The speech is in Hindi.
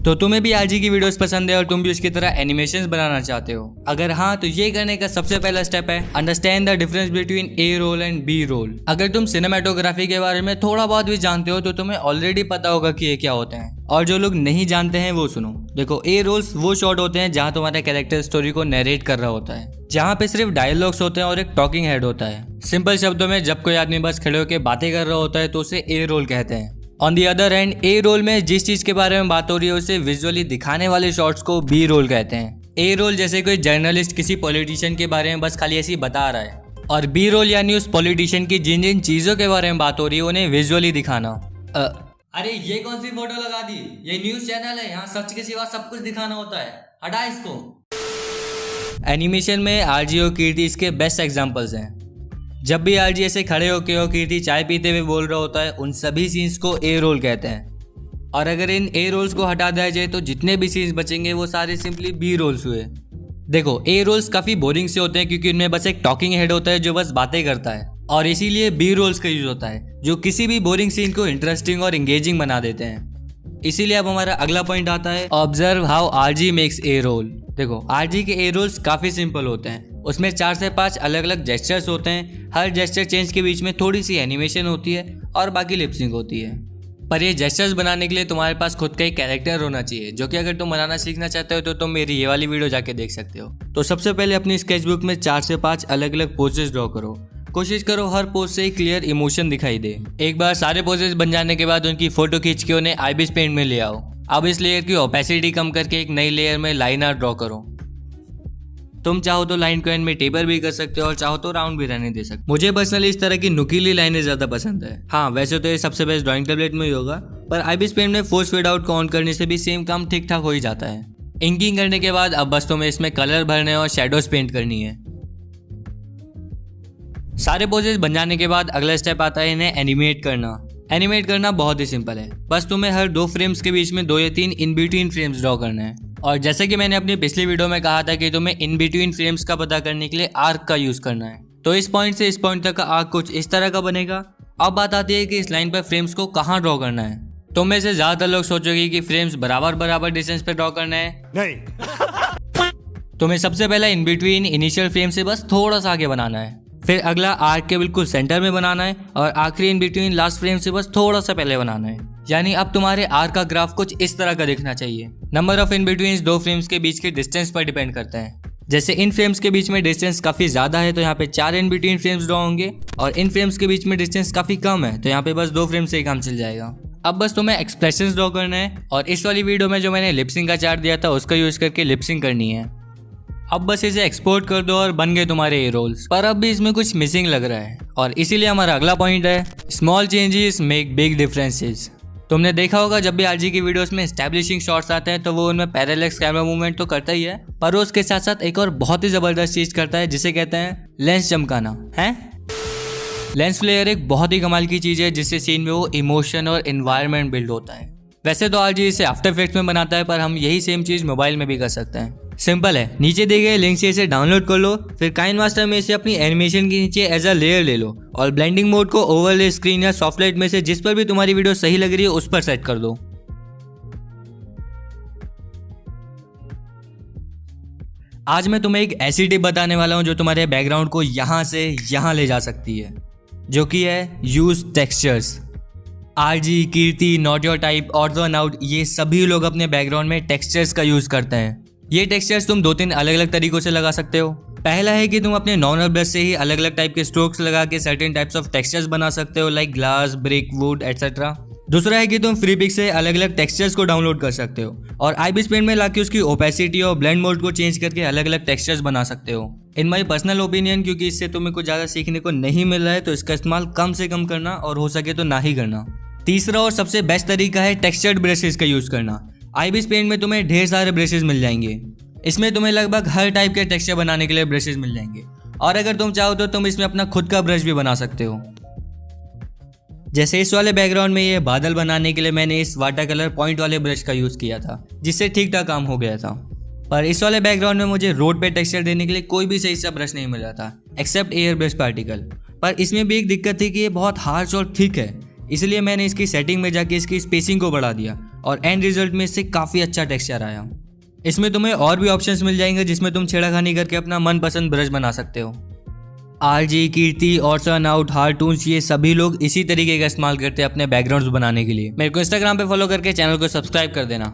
तो तुम्हें भी आरजी की वीडियोस पसंद है और तुम भी उसकी तरह एनिमेशंस बनाना चाहते हो? अगर हाँ, तो ये करने का सबसे पहला स्टेप है understand the difference between A role and B role. अगर तुम सिनेमेटोग्राफी के बारे में थोड़ा बहुत भी जानते हो तो तुम्हें ऑलरेडी पता होगा कि ये क्या होते हैं, और जो लोग नहीं जानते हैं वो सुनो। देखो, ए रोल्स वो शॉट होते हैं जहाँ तुम्हारा कैरेक्टर स्टोरी को नरेट कर रहा होता है, जहाँ पे सिर्फ डायलॉग्स होते हैं और एक टॉकिंग हेड होता है। सिंपल शब्दों में, जब कोई आदमी बस खड़े होकर बातें कर रहा होता है तो उसे ए रोल कहते हैं। On the other hand, A role में जिस चीज के बारे में बात हो रही है उसे विजुअली दिखाने वाले शॉट्स को बी रोल कहते हैं। ए रोल जैसे कोई जर्नलिस्ट किसी पॉलिटिशियन के बारे में बस खाली ऐसी बता रहा है, और बी रोल यानी उस पॉलिटिशियन की जिन जिन चीजों के बारे में बात हो रही है उन्हें विजुअली दिखाना। अरे ये कौन सी फोटो लगा दी? ये न्यूज चैनल है, यहाँ सच के सिवा सब कुछ दिखाना होता है, हटा इसको। एनिमेशन में आरजी और कीर्ति इसके बेस्ट एग्जांपल्स हैं। जब भी आरजी ऐसे खड़े होके और कीर्ति चाय पीते हुए बोल रहा होता है, उन सभी सीन्स को ए रोल कहते हैं। और अगर इन ए रोल्स को हटा दिया जाए तो जितने भी सीन्स बचेंगे वो सारे सिंपली बी रोल्स हुए। देखो, ए रोल्स काफी बोरिंग से होते हैं क्योंकि उनमें बस एक टॉकिंग हेड होता है जो बस बातें करता है, और इसीलिए बी रोल्स का यूज होता है जो किसी भी बोरिंग सीन को इंटरेस्टिंग और एंगेजिंग बना देते हैं। इसीलिए अब हमारा अगला पॉइंट आता है, observe how RG makes A role. देखो, आरजी के ए रोल्स काफी सिंपल होते हैं। उसमें 4 से 5 अलग अलग जेस्चर्स होते हैं। हर जेस्चर चेंज के बीच में थोड़ी सी एनिमेशन होती है और बाकी लिपसिंग होती है। पर ये जेस्चर्स बनाने के लिए तुम्हारे पास खुद का एक कैरेक्टर होना चाहिए, जो कि अगर तुम बनाना सीखना चाहते हो तो तुम मेरी ये वाली वीडियो जाके देख सकते हो। तो सबसे पहले अपनी स्केचबुक में 4 से 5 अलग अलग पोजेस ड्रॉ करो। कोशिश करो हर पोज से एक क्लियर इमोशन दिखाई दे। एक बार सारे पोजेस बन जाने के बाद उनकी फोटो खींच के उन्हें आईबीएस पेंट में ले आओ। अब इस लेयर की ओपेसिटी कम करके एक नई लेयर में लाइन आर्ट ड्रॉ करो। तुम चाहो तो लाइन को एंड में टेपर भी कर सकते हो और चाहो तो राउंड भी रहने दे सकते हो। मुझे पर्सनली इस तरह की नुकीली लाइनें ज्यादा पसंद है। हाँ, वैसे तो ये सबसे बेस्ट ड्राइंग टैबलेट में ही होगा, पर आईबीएस पेंट में फोर्स फेड आउट को ऑन करने से भी सेम काम ठीक ठाक हो ही जाता है। इंकिंग करने के बाद अब बस तुम्हें इसमें कलर भरने और शेडोज पेंट करनी है। सारे पोजेस बन जाने के बाद अगला स्टेप आता है इन्हें एनिमेट करना। एनिमेट करना बहुत ही सिंपल है। बस तुम्हें हर 2 फ्रेम्स के बीच में 2 या 3 इन बिटवीन फ्रेम्स ड्रॉ करना है। और जैसे कि मैंने अपनी पिछली वीडियो में कहा था कि तुम्हें इन बिटवीन फ्रेम्स का पता करने के लिए आर्क का यूज करना है। तो इस पॉइंट से इस पॉइंट तक का आर्क कुछ इस तरह का बनेगा। अब बात आती है कि इस लाइन पर फ्रेम्स को कहाँ ड्रॉ करना है। तुम में से ज्यादातर लोग सोचोगे कि फ्रेम्स बराबर डिस्टेंस पे ड्रॉ करना है। नहीं। तुम्हें सबसे पहले इन बिटवीन इनिशियल फ्रेम से बस थोड़ा सा आगे बनाना है, फिर अगला आर्क के बिल्कुल सेंटर में बनाना है, और आखिरी इन बिटवीन लास्ट फ्रेम से बस थोड़ा सा पहले बनाना है। यानी अब तुम्हारे आर्क का ग्राफ कुछ इस तरह का दिखना चाहिए। Number of in between 2 frames के बीच के डिस्टेंस पर डिपेंड करता है। जैसे इन फ्रेम्स के बीच में डिस्टेंस काफी ज्यादा है तो यहाँ पे 4 इन बिटवीन फ्रेम्स ड्रॉ होंगे, और इन फ्रेम्स के बीच में डिस्टेंस काफी कम है तो यहाँ पे बस 2 फ्रेम से ही काम चल जाएगा। अब बस तुम्हें एक्सप्रेशंस ड्रॉ करना है, और इस वाली वीडियो में जो मैंने लिपसिंग का चार्ट दिया था उसका यूज करके लिपसिंग करनी है। अब बस इसे एक्सपोर्ट कर दो और बन गए तुम्हारे ए रोल्स। पर अब भी इसमें कुछ मिसिंग लग रहा है, और इसीलिए हमारा अगला पॉइंट है, small changes make big differences. तुमने देखा होगा जब भी आरजी की वीडियोस में एस्टैब्लिशिंग शॉट्स आते हैं तो वो उनमें पैरेलैक्स कैमरा मूवमेंट तो करता ही है, पर उसके साथ साथ एक और बहुत ही जबरदस्त चीज करता है जिसे कहते हैं लेंस चमकाना है। लेंस फ्लेयर एक बहुत ही कमाल की चीज है जिससे सीन में वो इमोशन और एनवायरनमेंट बिल्ड होता है। वैसे तो आरजी इसे आफ्टर इफेक्ट्स में बनाता है, पर हम यही सेम चीज मोबाइल में भी कर सकते हैं। सिंपल है, नीचे दिए गए लिंक से इसे डाउनलोड कर लो, फिर काइनमास्टर में इसे अपनी एनिमेशन के नीचे एज अ लेयर ले लो, और ब्लेंडिंग मोड को ओवरले स्क्रीन या सॉफ्टलाइट में से जिस पर भी तुम्हारी वीडियो सही लग रही है उस पर सेट कर दो। आज मैं तुम्हें एक ऐसी टिप बताने वाला हूं जो तुम्हारे बैकग्राउंड को यहां से यहां ले जा सकती है, जो कि है use textures. RG, Kirti, not your type, odd one out, ये सभी लोग अपने बैकग्राउंड में टेक्सचर्स का यूज करते हैं। ये टेक्सचर्स तुम 2-3 अलग अलग तरीकों से लगा सकते हो। पहला है कि तुम अपने नॉर्मल ब्रश से ही अलग अलग टाइप के स्ट्रोक्स लगा के सर्टेन टाइप्स ऑफ टेक्सचर्स बना सकते हो, like glass, brick, would etcetera. दूसरा है कि तुम फ्रीपिक से अलग अलग टेक्सचर्स को डाउनलोड कर सकते हो और आईबीएस पेंट में लाके उसकी ओपेसिटी और ब्लेंड मोड को चेंज करके अलग अलग टेक्सचर्स बना सकते हो। इन माई पर्सनल ओपिनियन, क्योंकि इससे तुम्हें कुछ ज़्यादा सीखने को नहीं मिल रहा है तो इसका इस्तेमाल कम से कम करना और हो सके तो ना ही करना। तीसरा और सबसे बेस्ट तरीका है टेक्सचर्ड ब्रशेस का यूज़ करना। आईबीएस पेंट में तुम्हें ढेर सारे ब्रशेस मिल जाएंगे। इसमें तुम्हें लगभग हर टाइप के टेक्सचर बनाने के लिए ब्रशेस मिल जाएंगे, और अगर तुम चाहो तो तुम इसमें अपना खुद का ब्रश भी बना सकते हो। जैसे इस वाले बैकग्राउंड में ये बादल बनाने के लिए मैंने इस वाटर कलर पॉइंट वाले ब्रश का यूज़ किया था, जिससे ठीक ठाक काम हो गया था। पर इस वाले बैकग्राउंड में मुझे रोड पे टेक्सचर देने के लिए कोई भी सही सा ब्रश नहीं मिल रहा था, एक्सेप्ट एयर ब्रश पार्टिकल। पर इसमें भी एक दिक्कत थी कि ये बहुत हार्श और थिक है, इसलिए मैंने इसकी सेटिंग में जाके इसकी स्पेसिंग को बढ़ा दिया और एंड रिजल्ट में इससे काफ़ी अच्छा टेक्सचर आया। इसमें तुम्हें और भी ऑप्शंस मिल जाएंगे जिसमें तुम छेड़खानी करके अपना मनपसंद ब्रश बना सकते हो। आरजी, कीर्ति, ऑर्सन आउट, हार्टून्स, ये सभी लोग इसी तरीके का इस्तेमाल करते हैं अपने बैकग्राउंड्स बनाने के लिए। मेरे को इंस्टाग्राम पे फॉलो करके चैनल को सब्सक्राइब कर देना।